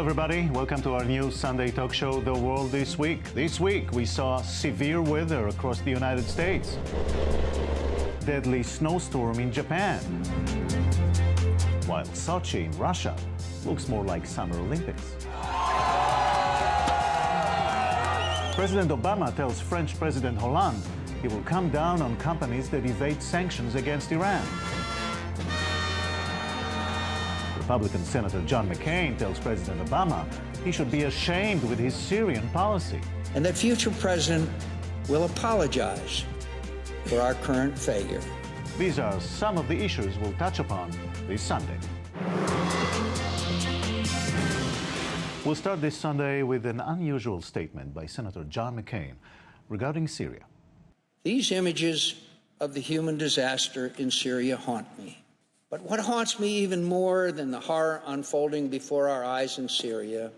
everybody. Welcome to our new Sunday talk show, The World This Week. This week, we saw severe weather across the United States. Deadly snowstorm in Japan. While Sochi in Russia looks more like Summer Olympics. President Obama tells French President Hollande he will come down on companies that evade sanctions against Iran. Republican Senator John McCain tells President Obama he should be ashamed with his Syrian policy. And that future president will apologize for our current failure. These are some of the issues we'll touch upon this Sunday. We'll start this Sunday with an unusual statement by Senator John McCain regarding Syria. These images of the human disaster in Syria haunt me. But what haunts me even more than the horror unfolding before our eyes in Syria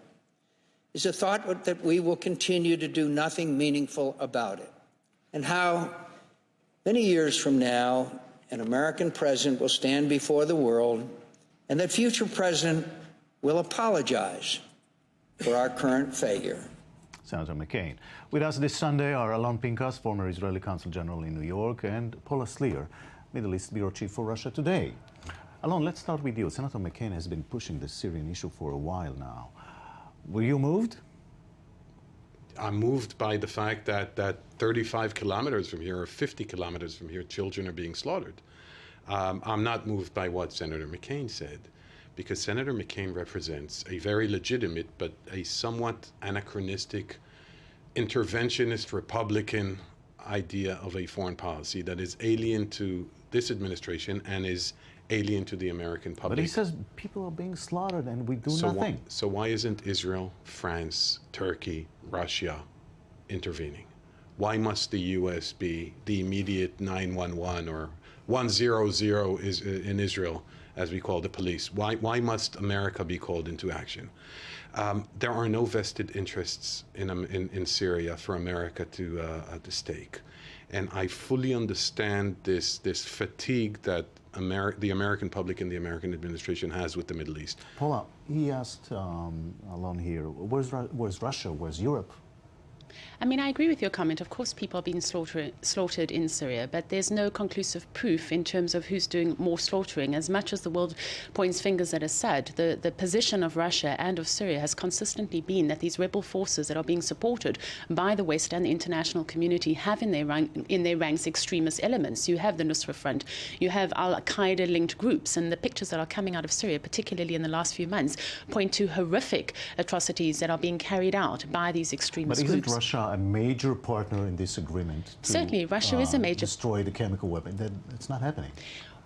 is the thought that we will continue to do nothing meaningful about it, and how many years from now, an American president will stand before the world, and that future president will apologize for our current failure. Senator McCain. With us this Sunday are Alon Pinkas, former Israeli Consul General in New York, and Paula Slier, Middle East Bureau Chief for Russia Today. Alon, let's start with you. Senator McCain has been pushing the Syrian issue for a while now. Were you moved? I'm moved by the fact that 35 kilometers from here or 50 kilometers from here, children are being slaughtered. I'm not moved by what Senator McCain said, because Senator McCain represents a very legitimate but a somewhat anachronistic interventionist Republican idea of a foreign policy that is alien to this administration and is alien to the American public. But he says people are being slaughtered and we do nothing. So why isn't Israel, France, Turkey, Russia intervening? Why must the U.S. be the immediate 911 or 100 is in Israel, as we call the police? Why must America be called into action? There are no vested interests in Syria for America to stake. And I fully understand this fatigue that the American public and the American administration has with the Middle East. Paula, he asked Alon here, where's Russia, where's Europe? I mean, I agree with your comment. Of course, people are being slaughtered in Syria, but there's no conclusive proof in terms of who's doing more slaughtering. As much as the world points fingers at Assad, the position of Russia and of Syria has consistently been that these rebel forces that are being supported by the West and the international community have in their ranks extremist elements. You have the Nusra Front, you have al-Qaeda-linked groups, and the pictures that are coming out of Syria, particularly in the last few months, point to horrific atrocities that are being carried out by these extremist groups. But isn't Russia a major partner in this agreement to Certainly, Russia is a major destroy the chemical weapon? It's not happening.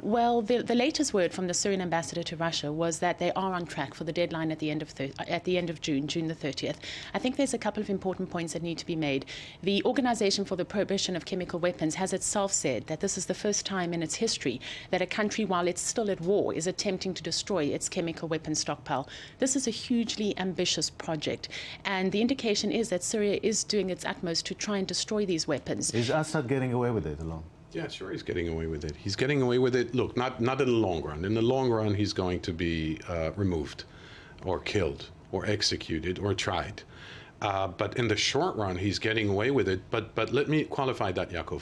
Well, the latest word from the Syrian ambassador to Russia was that they are on track for the deadline at the end of June the 30th. I think there's a couple of important points that need to be made. The Organization for the Prohibition of Chemical Weapons has itself said that this is the first time in its history that a country, while it's still at war, is attempting to destroy its chemical weapons stockpile. This is a hugely ambitious project, and the indication is that Syria is doing its utmost to try and destroy these weapons. Is Assad getting away with it alone? Yeah, sure, he's getting away with it. He's getting away with it, look, not in the long run. In the long run, he's going to be removed or killed or executed or tried. But in the short run, he's getting away with it. But let me qualify that, Yaakov.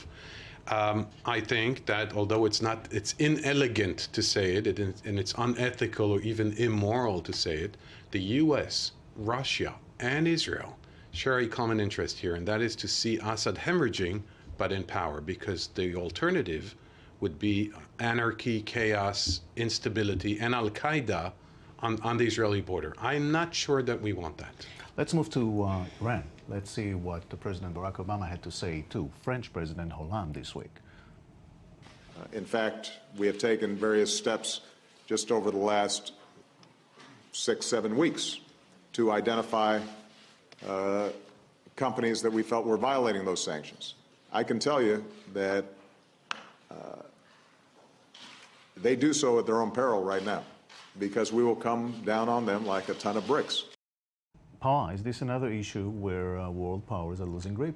I think that although it's inelegant to say it, and it's unethical or even immoral to say it, the U.S., Russia, and Israel share a common interest here, and that is to see Assad hemorrhaging but in power, because the alternative would be anarchy, chaos, instability, and Al-Qaeda on the Israeli border. I'm not sure that we want that. Let's move to Iran. Let's see what President Barack Obama had to say to French President Hollande this week. In fact, we have taken various steps just over the last 6-7 weeks to identify companies that we felt were violating those sanctions. I can tell you that they do so at their own peril right now, because we will come down on them like a ton of bricks. Paul, is this another issue where world powers are losing grip?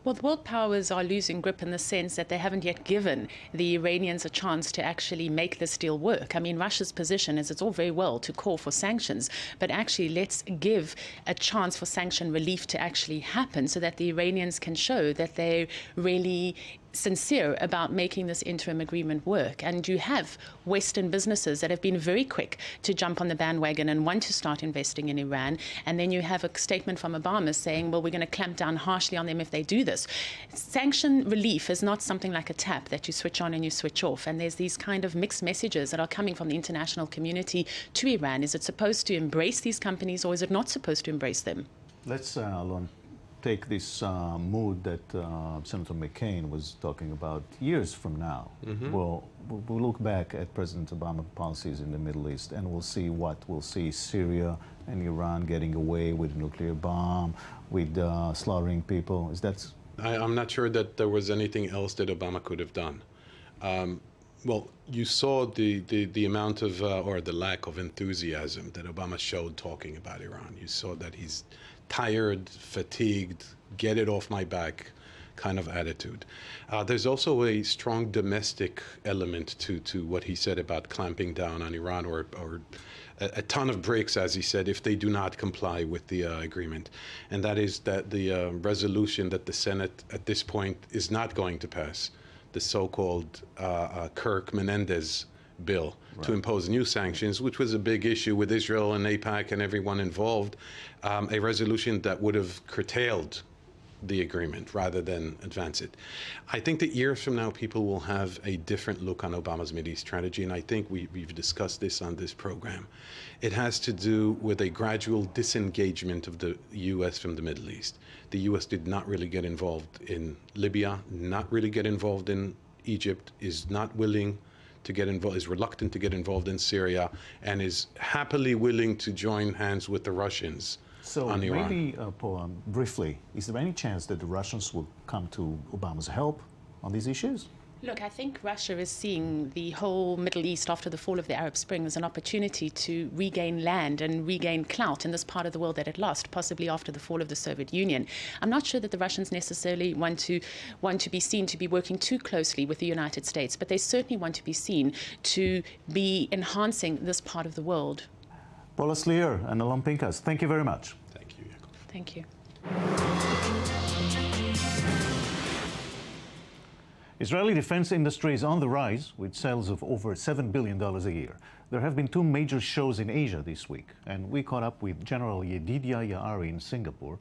Well, the world powers are losing grip in the sense that they haven't yet given the Iranians a chance to actually make this deal work. I mean, Russia's position is it's all very well to call for sanctions, but actually let's give a chance for sanction relief to actually happen so that the Iranians can show that they're really sincere about making this interim agreement work. And you have Western businesses that have been very quick to jump on the bandwagon and want to start investing in Iran. And then you have a statement from Obama saying, well, we're going to clamp down harshly on them if they do this. Sanction relief is not something like a tap that you switch on and you switch off. And there's these kind of mixed messages that are coming from the international community to Iran. Is it supposed to embrace these companies or is it not supposed to embrace them? Let's, Alon, take this mood that Senator McCain was talking about years from now. We'll look back at President Obama's policies in the Middle East and we'll see what we'll see: Syria and Iran getting away with a nuclear bomb, with slaughtering people. I'm not sure that there was anything else that Obama could have done. Well, you saw the amount of, or the lack of enthusiasm that Obama showed talking about Iran. You saw that he's tired, fatigued, get it off my back kind of attitude. There's also a strong domestic element to what he said about clamping down on Iran, or a ton of bricks, as he said, if they do not comply with the agreement. And that is that the resolution that the Senate at this point is not going to pass, the so-called Kirk-Menendez bill to impose new sanctions, which was a big issue with Israel and AIPAC and everyone involved, a resolution that would have curtailed the agreement rather than advance it. I think that years from now, people will have a different look on Obama's Middle East strategy, and I think we've discussed this on this program. It has to do with a gradual disengagement of the U.S. from the Middle East. The U.S. did not really get involved in Libya, not really get involved in Egypt, is not willing to get involved, is reluctant to get involved in Syria, and is happily willing to join hands with the Russians on Iran. Maybe, Paul, briefly, is there any chance that the Russians will come to Obama's help on these issues? Look, I think Russia is seeing the whole Middle East after the fall of the Arab Spring as an opportunity to regain land and regain clout in this part of the world that it lost, possibly after the fall of the Soviet Union. I'm not sure that the Russians necessarily want to be seen to be working too closely with the United States, but they certainly want to be seen to be enhancing this part of the world. Paula Slier and Alon Pinkas, thank you very much. Thank you, Jacob. Thank you. Israeli defense industry is on the rise, with sales of over $7 billion a year. There have been two major shows in Asia this week, and we caught up with General Yedidya Yaari in Singapore.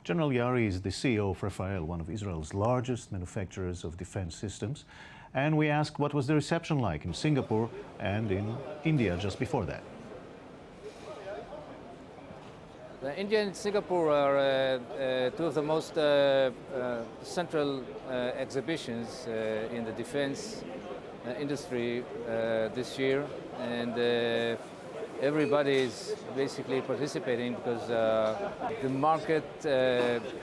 General Yaari is the CEO of Rafael, one of Israel's largest manufacturers of defense systems. And we asked what was the reception like in Singapore and in India just before that. India and Singapore are two of the most central exhibitions in the defense industry this year, and everybody is basically participating because the market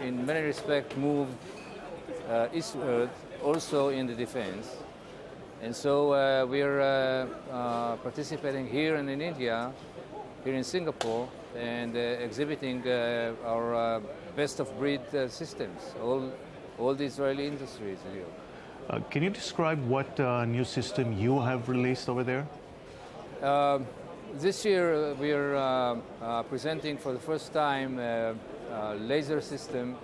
in many respects moved eastward also in the defense. And so we are participating here and in India, here in Singapore, and exhibiting our best-of-breed systems, all the Israeli industries here. Can you describe what new system you have released over there? This year we are presenting for the first time a laser system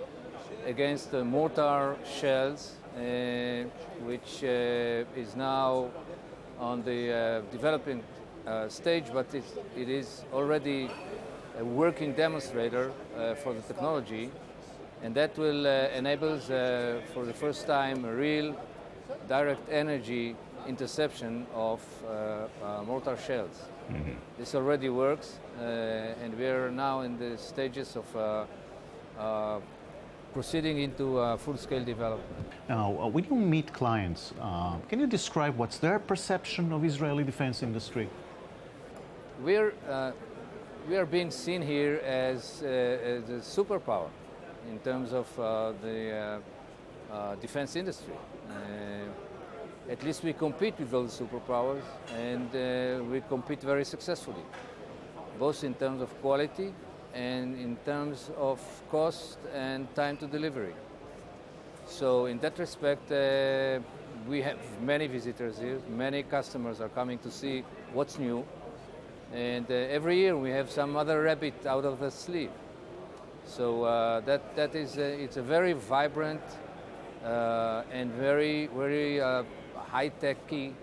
against mortar shells, which is now on the developing stage, but it is already a working demonstrator for the technology, and that will enable for the first time a real direct energy interception of mortar shells. Mm-hmm. This already works, and we are now in the stages of proceeding into full-scale development. Now, when you meet clients, can you describe what's their perception of Israeli defense industry? We are being seen here as a superpower in terms of the defense industry. At least we compete with those superpowers, and we compete very successfully, both in terms of quality and in terms of cost and time to delivery. So in that respect, we have many visitors here. Many customers are coming to see what's new. And every year we have some other rabbit out of the sleeve. So that is it's a very vibrant and very high-techy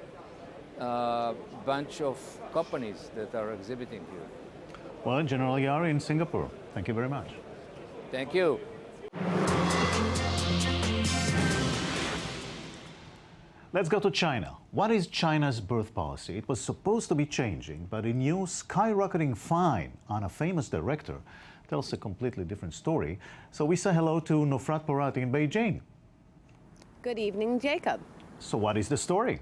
bunch of companies that are exhibiting here. Well, General Yari in Singapore, thank you very much. Thank you. Let's go to China. What is China's birth policy? It was supposed to be changing, but a new skyrocketing fine on a famous director tells a completely different story. So we say hello to Nofrat Porat in Beijing. Good evening, Jacob. So what is the story?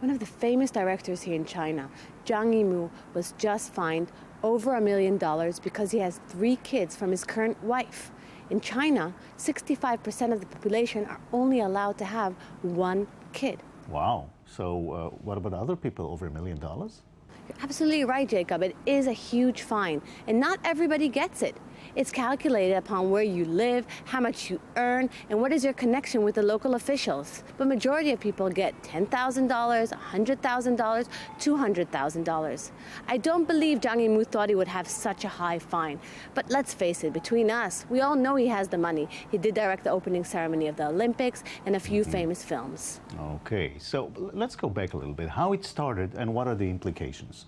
One of the famous directors here in China, Zhang Yimou, was just fined over $1 million because he has 3 kids from his current wife. In China, 65% of the population are only allowed to have 1 kid. Wow. So what about other people over $1 million? You're absolutely right, Jacob. It is a huge fine, and not everybody gets it. It's calculated upon where you live, how much you earn, and what is your connection with the local officials. But majority of people get $10,000, $100,000, $200,000. I don't believe Zhang Yimou thought he would have such a high fine. But let's face it, between us, we all know he has the money. He did direct the opening ceremony of the Olympics and a few famous films. Okay, so let's go back a little bit. How it started and what are the implications?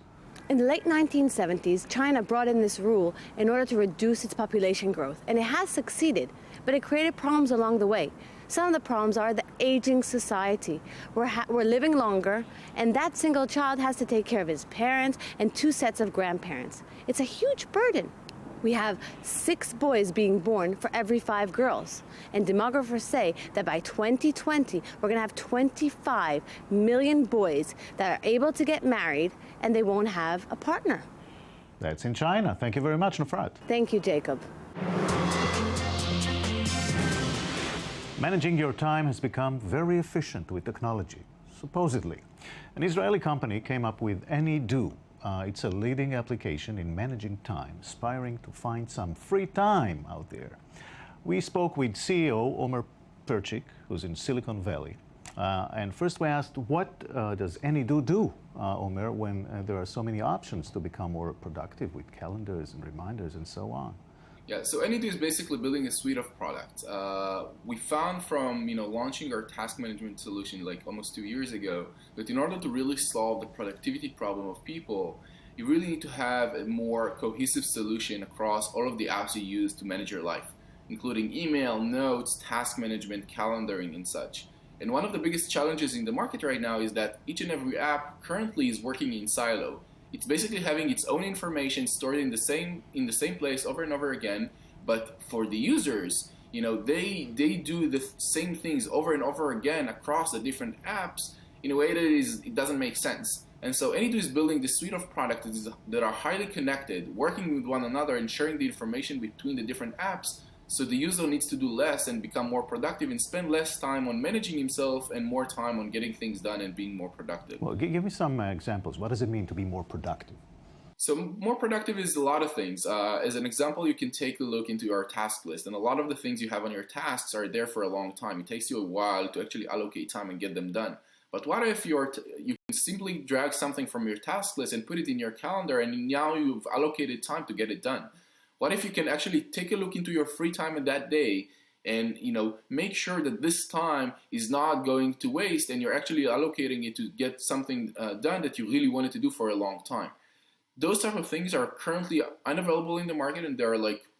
In the late 1970s, China brought in this rule in order to reduce its population growth, and it has succeeded, but it created problems along the way. Some of the problems are the aging society. We're living longer, and that single child has to take care of his parents and 2 sets of grandparents. It's a huge burden. We have 6 boys being born for every 5 girls. And demographers say that by 2020, we're going to have 25 million boys that are able to get married and they won't have a partner. That's in China. Thank you very much, Nofrat. Thank you, Jacob. Managing your time has become very efficient with technology, supposedly. An Israeli company came up with AnyDo. It's a leading application in managing time, aspiring to find some free time out there. We spoke with CEO Omer Perchik, who's in Silicon Valley. And first we asked, what does AnyDo do, Omer, when there are so many options to become more productive with calendars and reminders and so on? Yeah, so AnyDo is basically building a suite of products. We found from launching our task management solution like almost 2 years ago that in order to really solve the productivity problem of people, you really need to have a more cohesive solution across all of the apps you use to manage your life, including email, notes, task management, calendaring, and such. And one of the biggest challenges in the market right now is that each and every app currently is working in silo. It's basically having its own information stored in the same place over and over again. But for the users, they do the same things over and over again across the different apps in a way that it doesn't make sense. And so AnyDo is building this suite of products that are highly connected, working with one another and sharing the information between the different apps. So the user needs to do less and become more productive and spend less time on managing himself and more time on getting things done and being more productive. Well, give me some examples. What does it mean to be more productive? So more productive is a lot of things. As an example, you can take a look into your task list, and a lot of the things you have on your tasks are there for a long time. It takes you a while to actually allocate time and get them done. But what if you can simply drag something from your task list and put it in your calendar, and now you've allocated time to get it done? What if you can actually take a look into your free time in that day and make sure that this time is not going to waste and you're actually allocating it to get something done that you really wanted to do for a long time? Those type of things are currently unavailable in the market, and they're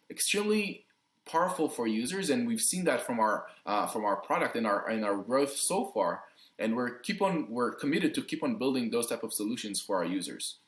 extremely powerful for users, and we've seen that from our product and our growth so far. And we're committed to keep on building those type of solutions for our users.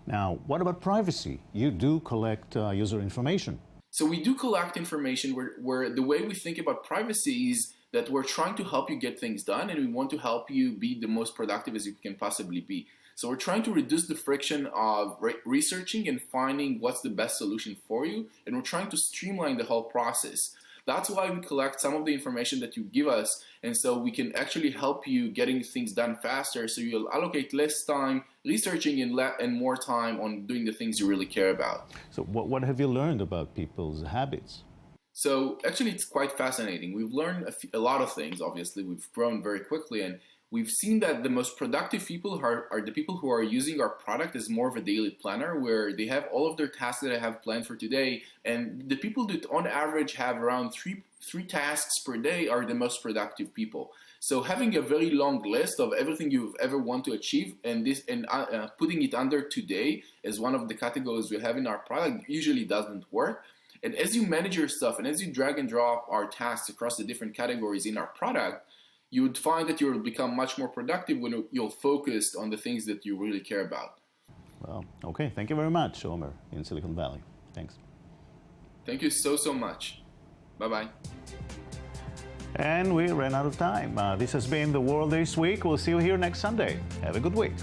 Now, what about privacy? You do collect user information. So we do collect information where the way we think about privacy is that we're trying to help you get things done, and we want to help you be the most productive as you can possibly be. So we're trying to reduce the friction of researching and finding what's the best solution for you, and we're trying to streamline the whole process. That's why we collect some of the information that you give us, and so we can actually help you getting things done faster, so you'll allocate less time researching and more time on doing the things you really care about. So what have you learned about people's habits? So actually, it's quite fascinating. We've learned a lot of things. Obviously, we've grown very quickly, and we've seen that the most productive people are the people who are using our product as more of a daily planner, where they have all of their tasks that I have planned for today. And the people that on average have around three tasks per day are the most productive people. So having a very long list of everything you've ever want to achieve and putting it under today as one of the categories we have in our product usually doesn't work. And as you manage your stuff and as you drag and drop our tasks across the different categories in our product, you would find that you'll become much more productive when you're focused on the things that you really care about. Well, okay. Thank you very much, Omer, in Silicon Valley. Thanks. Thank you so much. Bye-bye. And we ran out of time. This has been The World This Week. We'll see you here next Sunday. Have a good week.